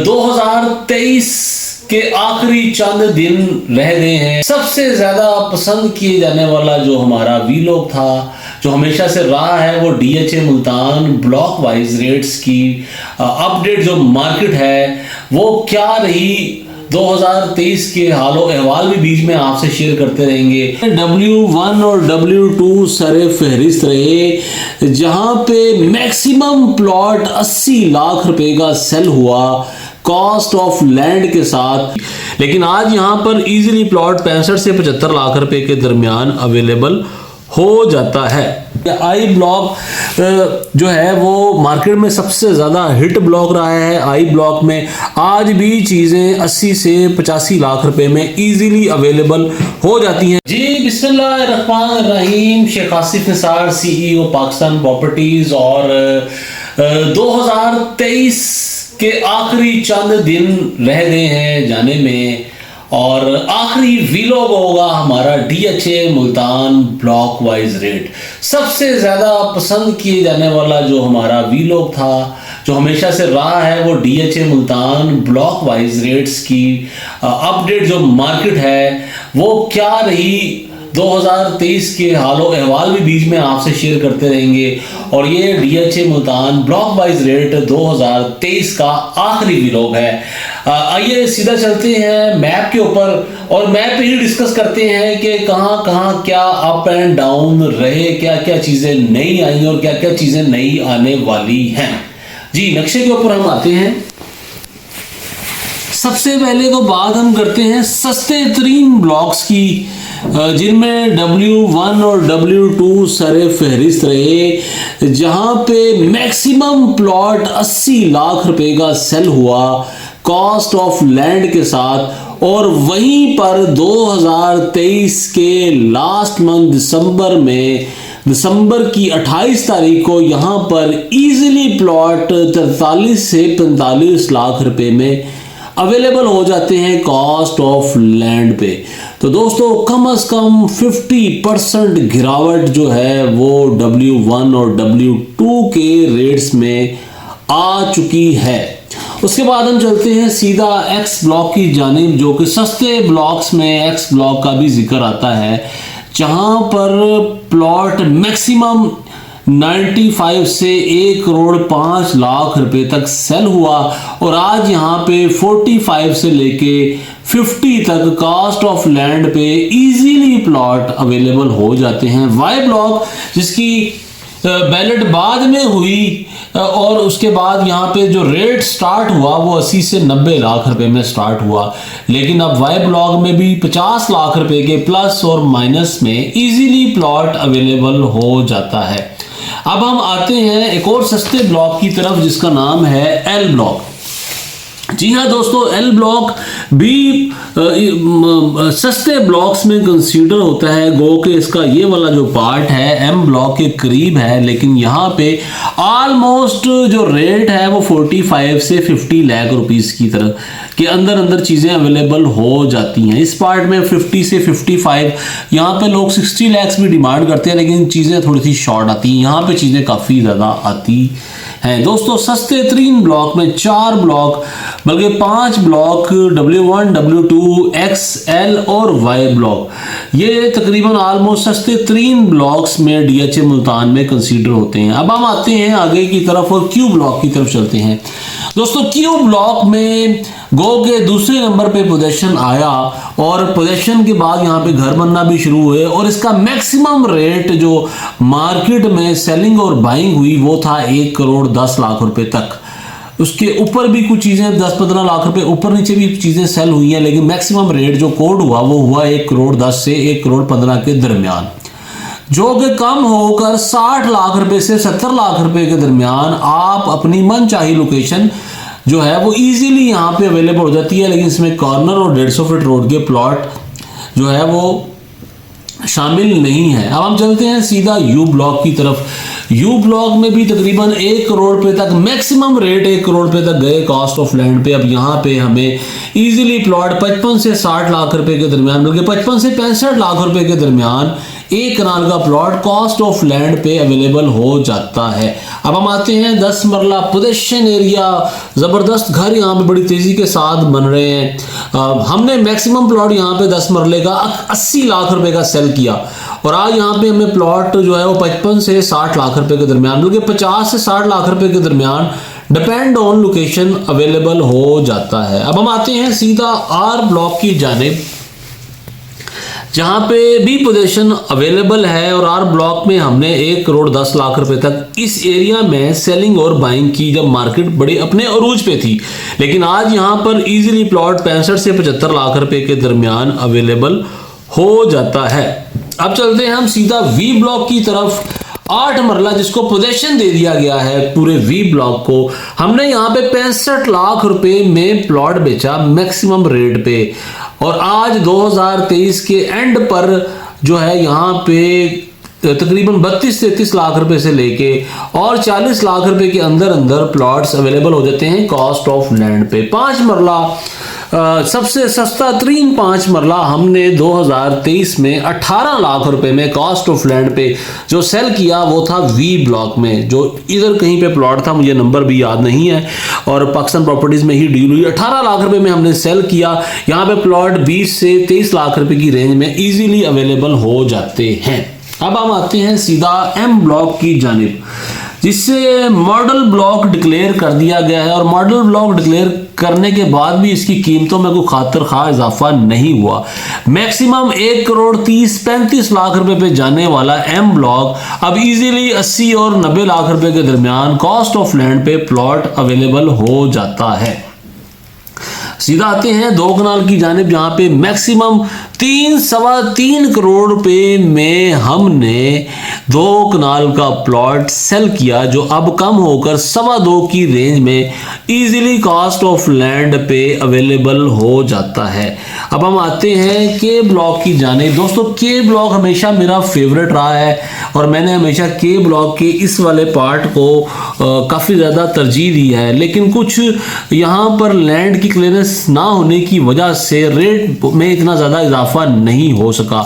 2023 के आखिरी चंद दिन रह गए हैं। सबसे ज्यादा पसंद किए जाने वाला जो हमारा वीलॉग था, जो हमेशा से रहा है, वो DHA Multan block wise rates की अपडेट जो मार्केट है वो क्या रही, 2023 के हालो अहवाल भी बीच में आपसे शेयर करते रहेंगे। W1 और W2 सरे फहरिस्त रहे, जहां पे मैक्सिमम प्लॉट 80 लाख रुपए का सेल हुआ कॉस्ट ऑफ लैंड के साथ। लेकिन आज यहां पर इजीली प्लॉट 65 से 75 लाख रुपए के दरमियान अवेलेबल हो जाता है। आई ब्लॉक जो है वो मार्केट में सबसे ज़्यादा हिट ब्लॉक रहा है। आई ब्लॉक में आज भी चीज़ें 80 से 85 लाख रुपए में इजीली अवेलेबल हो जाती हैं। जी बिस्मिल्लाहिर्रहमानिर्रहीम। Sheikh Asif Nisar, CEO Pakistan properties. और 2023 के आखिरी चंद दिन रह गए हैं जाने में, और आखिरी वीलॉग होगा हमारा DHA Multan block wise rate. सबसे ज़्यादा पसंद किए जाने वाला जो हमारा वीलॉग था, जो हमेशा से रहा है, वो DHA Multan block wise rates की अपडेट जो मार्केट है वो क्या रही, 2023 के हालो अहवाल भी बीच में आपसे शेयर करते रहेंगे। और ये DHA Multan block wise rate 2023 का आखिरी वीलॉग है। आइए सीधा चलते हैं मैप के ऊपर, और मैप पे ही डिस्कस करते हैं कि कहाँ कहाँ क्या अप एंड डाउन रहे, क्या क्या चीज़ें नई आई और क्या क्या चीज़ें नई आने वाली हैं। जी नक्शे के ऊपर हम आते हैं। सबसे पहले तो बात हम करते हैं सस्ते तरीन ब्लॉक्स की, जिनमें W1 और W2 सरे फहरिस्त रहे, जहां पे मैक्सिमम प्लॉट 80 लाख रुपए का सेल हुआ कॉस्ट ऑफ लैंड के साथ। और वहीं पर 2023 के लास्ट मंथ दिसंबर की 28 तारीख को यहां पर इजीली प्लॉट 43 से 45 लाख रुपए में अवेलेबल हो जाते हैं कॉस्ट ऑफ लैंड पे। तो दोस्तों कम से कम 50% गिरावट जो है वो W1 और W2 के रेट्स में आ चुकी है। उसके बाद हम चलते हैं सीधा X ब्लॉक की जानिब, जो कि सस्ते ब्लॉक्स में X ब्लॉक का भी जिक्र आता है, जहां पर प्लॉट मैक्सिमम 95 से 1 करोड़ 5 लाख रुपए तक सेल हुआ। और आज यहाँ पे 45 से लेके 50 तक कॉस्ट ऑफ लैंड पे इजीली प्लॉट अवेलेबल हो जाते हैं। Y ब्लॉक जिसकी बैलेट बाद में हुई, और उसके बाद यहाँ पे जो रेट स्टार्ट हुआ वो 80 से 90 लाख रुपए में स्टार्ट हुआ। लेकिन अब Y ब्लॉक में भी 50 लाख रुपए के प्लस और माइनस में इजीली प्लॉट अवेलेबल हो जाता है। अब हम आते हैं एक और सस्ते ब्लॉक की तरफ, जिसका नाम है L ब्लॉक। जी हाँ दोस्तों, L ब्लॉक भी सस्ते ब्लॉक्स में कंसीडर होता है। गो के इसका ये वाला जो पार्ट है M ब्लॉक के करीब है, लेकिन यहाँ पे ऑलमोस्ट जो रेट है वो 45 से 50 लाख रुपीस की तरह के अंदर चीज़ें अवेलेबल हो जाती हैं। इस पार्ट में 50 से 55, यहाँ पे लोग 60 लाख भी डिमांड करते हैं, लेकिन चीज़ें थोड़ी सी शॉर्ट आती हैं। यहाँ पे चीज़ें काफ़ी ज़्यादा आती हैं। दोस्तों सस्ते तरीन ब्लॉक में 4 ब्लॉक बल्कि 5 block W1, W2, X, L और Y ब्लॉक, ये तकरीबन ऑलमोस्ट सस्ते तरीन ब्लॉक्स में DHA मुल्तान में कंसीडर होते हैं। अब हम आते हैं आगे की तरफ और Q ब्लॉक की तरफ चलते हैं। दोस्तों Q ब्लॉक में गो के दूसरे नंबर पे पोजीशन आया, और पोजीशन के बाद यहाँ पे घर बनना भी शुरू हुए, और इसका मैक्सिमम रेट जो मार्केट में सेलिंग और बाइंग हुई वो था 1 करोड़ 10 लाख रुपए तक। उसके ऊपर भी कुछ चीज़ें 10-15 लाख रुपए ऊपर नीचे भी चीज़ें सेल हुई हैं, लेकिन मैक्सिमम रेट जो कोड हुआ वो हुआ 1 करोड़ 10 से 1 करोड़ 15 के दरमियान, जो कि कम होकर 60 लाख रुपए से 70 लाख रुपए के दरमियान आप अपनी मनचाही लोकेशन जो है वो इजीली यहाँ पे अवेलेबल हो जाती है। लेकिन इसमें कॉर्नर और 150 फीट रोड के प्लॉट जो है वो शामिल नहीं है। अब हम चलते हैं सीधा यू ब्लॉक की तरफ। यू ब्लॉक में भी तकरीबन 1 करोड़ रुपए तक मैक्सिमम रेट 1 करोड़ रुपए तक गए कॉस्ट ऑफ लैंड पे। अब यहाँ पे हमें इजीली प्लॉट 55 से 60 लाख रुपए के दरमियान, बल्कि 55 से 65 लाख रुपए के दरमियान 1 कनाल का प्लॉट कॉस्ट ऑफ लैंड पे अवेलेबल हो जाता है। अब हम आते हैं 10 मरला पोजेशन एरिया, जबरदस्त घर यहाँ पे बड़ी तेजी के साथ बन रहे हैं। हमने मैक्सिमम प्लॉट यहाँ पे 10 मरले का 80 लाख रुपए का सेल किया और आज यहाँ पे हमें प्लॉट जो है वो 55 से 60 लाख रुपए के दरमियान, बल्कि 50 से 60 लाख रुपए के दरमियान डिपेंड ऑन लोकेशन अवेलेबल हो जाता है। अब हम आते हैं सीधा आर ब्लॉक की जानिब, जहाँ पे भी पोजीशन अवेलेबल है और आर ब्लॉक में हमने 1 करोड़ 10 लाख रुपए तक इस एरिया में सेलिंग और बाइंग की, जब मार्केट बड़ी अपने अरूज पे थी। लेकिन आज यहाँ पर इजीली प्लॉट 65 से 75 लाख रुपए के दरमियान अवेलेबल हो जाता है। अब चलते हैं हम सीधा वी ब्लॉक की तरफ। 8 मरला जिसको पोजीशन दे दिया गया है पूरे वी ब्लॉक को, हमने यहाँ पे 65 लाख रुपए में प्लॉट बेचा मैक्सिमम रेट पे। और आज 2023 के एंड पर जो है यहाँ पे तकरीबन 32-33 लाख रुपए से लेके और 40 लाख रुपए के अंदर अंदर प्लॉट्स अवेलेबल हो जाते हैं कॉस्ट ऑफ लैंड पे। 5 मरला सबसे सस्ता तरीन 5 मरला हमने 2023 में 18 लाख रुपए में कॉस्ट ऑफ लैंड पे जो सेल किया वो था वी ब्लॉक में, जो इधर कहीं पे प्लॉट था, मुझे नंबर भी याद नहीं है, और पाकिस्तान प्रॉपर्टीज में ही डील हुई। 18 लाख रुपए में हमने सेल किया। यहाँ पे प्लॉट 20 से 23 लाख रुपए की रेंज में इजीली अवेलेबल हो जाते हैं। अब हम आते हैं सीधा एम ब्लॉक की जानिब, जिससे मॉडल ब्लॉक डिक्लेयर कर दिया गया है और मॉडल ब्लॉक डिक्लेयर करने के बाद भी इसकी कीमतों में कोई खातिर खा इजाफा नहीं हुआ। मैक्सिमम 1 करोड़ 30-35 लाख रुपए पे जाने वाला एम ब्लॉक अब इजीली 80 और 90 लाख रुपए के दरमियान कॉस्ट ऑफ लैंड पे प्लॉट अवेलेबल हो जाता है। सीधा आते हैं 2 कनाल की जानिब, जहां पे मैक्सिमम 3-3.25 करोड़ रुपए में हमने 2 कनाल का प्लॉट सेल किया, जो अब कम होकर 2.25 की रेंज में इजीली कॉस्ट ऑफ लैंड पे अवेलेबल हो जाता है। अब हम आते हैं के ब्लॉक की जानिब। दोस्तों, के ब्लॉक हमेशा मेरा फेवरेट रहा है और मैंने हमेशा के ब्लॉक के इस वाले पार्ट को काफ़ी ज़्यादा तरजीह दी है, लेकिन कुछ यहाँ पर लैंड की क्लियरेंस ना होने की वजह से रेट में इतना ज़्यादा इजाफा नहीं हो सका।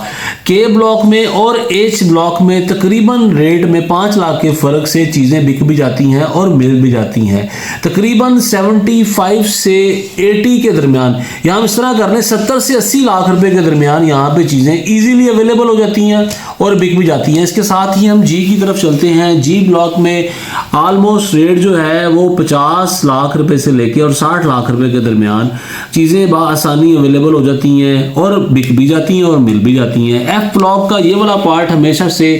के ब्लॉक में और एच ब्लॉक में तकरीबन रेट में 5 लाख के फ़र्क से चीज़ें बिक भी जाती हैं और मिल भी जाती हैं। तकरीबन 75 से 80 के दरमियान, यहाँ इस तरह करने 70 से 80 लाख रुपए के दरमियान यहाँ पे चीज़ें इजीली अवेलेबल हो जाती हैं और बिक भी जाती हैं। इसके साथ ही हम जी की तरफ चलते हैं। जी ब्लॉक में ऑलमोस्ट रेट जो है वो 50 लाख रुपए से लेके और 60 लाख रुपए के दरमियान चीज़ें बआसानी अवेलेबल हो जाती हैं और बिक भी जाती हैं और मिल भी जाती हैं। एफ ब्लॉक का ये वाला पार्ट हमेशा से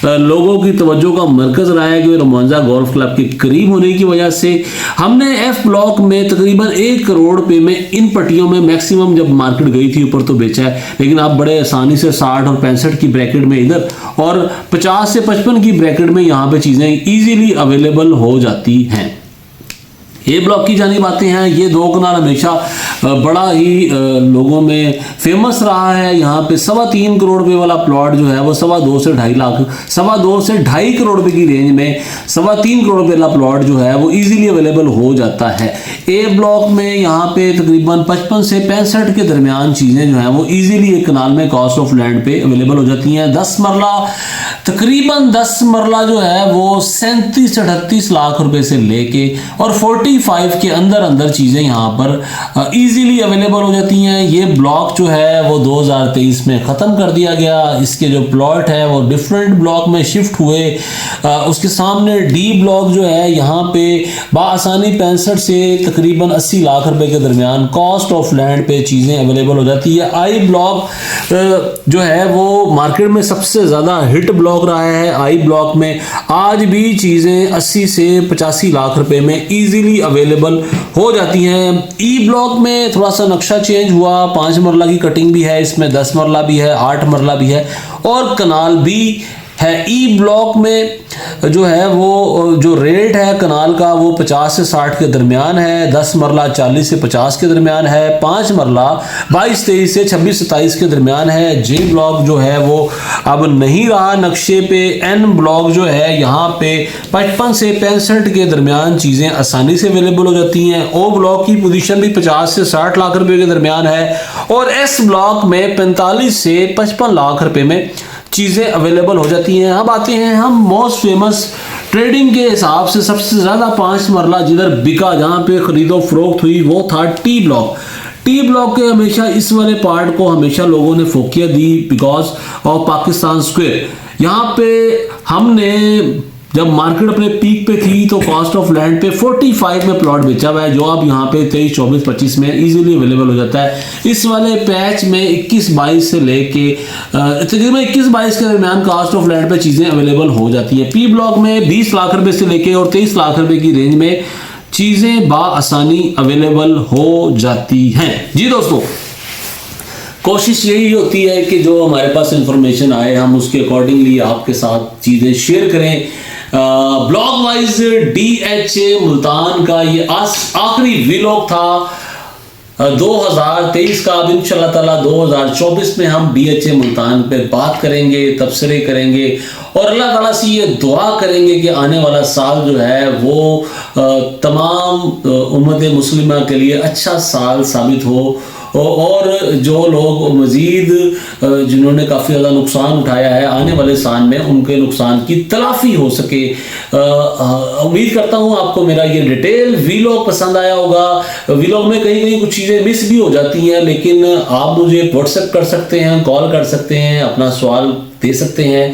लोगों की तवज्जो का मरकज रहा है कि रोमांजा गोल्फ क्लब के करीब होने की वजह से हमने एफ ब्लॉक में तकरीबन 1 करोड़ रुपए में इन पट्टियों में मैक्सिमम जब मार्केट गई थी ऊपर तो बेचा है, लेकिन आप बड़े आसानी से 60 और 65 की ब्रैकेट में इधर और 50 से 55 की ब्रैकेट में यहाँ पे चीज़ें इजीली अवेलेबल हो जाती हैं। ए ब्लॉक की जानिब आते हैं। ये 2 कनाल हमेशा बड़ा ही लोगों में फेमस रहा है। यहाँ पे 3.25 करोड़ रुपए वाला प्लॉट जो है वो 2.25 से 2.5 लाख 2.25 से 2.5 करोड़ रुपए की रेंज में 3.25 करोड़ रुपए वाला प्लॉट जो है वो इजीली अवेलेबल हो जाता है। ए ब्लॉक में यहाँ पे तकरीबन 55 से 65 के दरमियान चीज़ें जो हैं वो इजीली एक कनाल में कॉस्ट ऑफ लैंड पे अवेलेबल हो जाती हैं। 10 मरला तकरीबन 10 मरला जो है वो 37 से 38 लाख रुपए से लेके और 45 के अंदर अंदर चीज़ें यहाँ पर इजीली अवेलेबल हो जाती हैं। ये ब्लॉक जो है वो 2023 में ख़त्म कर दिया गया। इसके जो प्लॉट है वो डिफरेंट ब्लॉक में शिफ्ट हुए। उसके सामने डी ब्लॉक जो है यहाँ पे बआसानी 65 से तकरीबन 80 लाख रुपए के दरमियान कॉस्ट ऑफ लैंड पे चीज़ें अवेलेबल हो जाती है। आई ब्लॉक जो है वो मार्केट में सबसे ज़्यादा हिट ब्लॉक रहा है। आई ब्लॉक में आज भी चीज़ें 80 से 85 लाख रुपए में इजीली अवेलेबल हो जाती हैं। ई ब्लॉक में थोड़ा सा नक्शा चेंज हुआ। 5 मरला की कटिंग भी है, इसमें 10 मरला भी है, 8 मरला भी है और कनाल भी है। ई ब्लॉक में जो है वो जो रेट है कनाल का वो 50 से 60 के दरमियान है, 10 मरला 40 से 50 के दरमियान है, 5 मरला 22-23 से 26-27 के दरमियान है। जे ब्लॉक जो है वो अब नहीं रहा नक्शे पे। एन ब्लॉक जो है यहाँ पे 55 से 65 के दरमियान चीज़ें आसानी से अवेलेबल हो जाती हैं। ओ ब्लॉक की पोजीशन भी 50 से 60 लाख रुपए के दरमियान है और एस ब्लॉक में 45 से 55 लाख रुपए में चीज़ें अवेलेबल हो जाती हैं। अब आते हैं हम मोस्ट फेमस ट्रेडिंग के हिसाब से सबसे ज़्यादा 5 मरला जिधर बिका, जहाँ पे खरीदो फरोख्त हुई, वो था टी ब्लॉक। टी ब्लॉक के हमेशा इस वाले पार्ट को हमेशा लोगों ने फोकिया दी बिकॉज ऑफ पाकिस्तान स्क्वायर। यहाँ पे हमने जब मार्केट अपने पीक पे थी तो कॉस्ट ऑफ लैंड पे 45 में प्लॉट बेचा हुआ है, जो अब यहाँ पे 23, 24, 25 में इजीली अवेलेबल हो जाता है। इस वाले पैच में 21-22 से लेके तकरीबन 21-22 के दरमियान कॉस्ट ऑफ लैंड पे चीज़ें अवेलेबल हो जाती है। पी ब्लॉक में 20 लाख रुपए से लेके और 23 लाख रुपए की रेंज में चीज़ें बाआसानी अवेलेबल हो जाती हैं। जी दोस्तों, कोशिश यही होती है कि जो हमारे पास इंफॉर्मेशन आए हम उसके अकॉर्डिंगली आपके साथ चीज़ें शेयर करें। ब्लॉक वाइज DHA मुल्तान का ये आखिरी व्लॉग था 2023 का। अब इंशाल्लाह ताला 2024 में हम DHA मुल्तान पे बात करेंगे, तबसरे करेंगे और अल्लाह ताला से ये दुआ करेंगे कि आने वाला साल जो है वो तमाम उम्मत मुस्लिमा के लिए अच्छा साल साबित हो और जो लोग मज़ीद जिन्होंने काफ़ी ज़्यादा नुकसान उठाया है आने वाले साल में उनके नुकसान की तलाफ़ी हो सके। उम्मीद करता हूँ आपको मेरा ये डिटेल व्लॉग पसंद आया होगा। व्लॉग में कहीं कहीं कुछ चीज़ें मिस भी हो जाती हैं, लेकिन आप मुझे व्हाट्सएप कर सकते हैं, कॉल कर सकते हैं, अपना सवाल दे सकते हैं।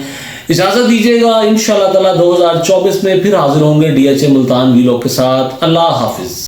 इजाज़त दीजिएगा, इंशाल्लाह ताला 2024 में फिर हाजिर होंगे DHA मुल्तान व्लॉग के साथ। अल्लाह हाफिज़।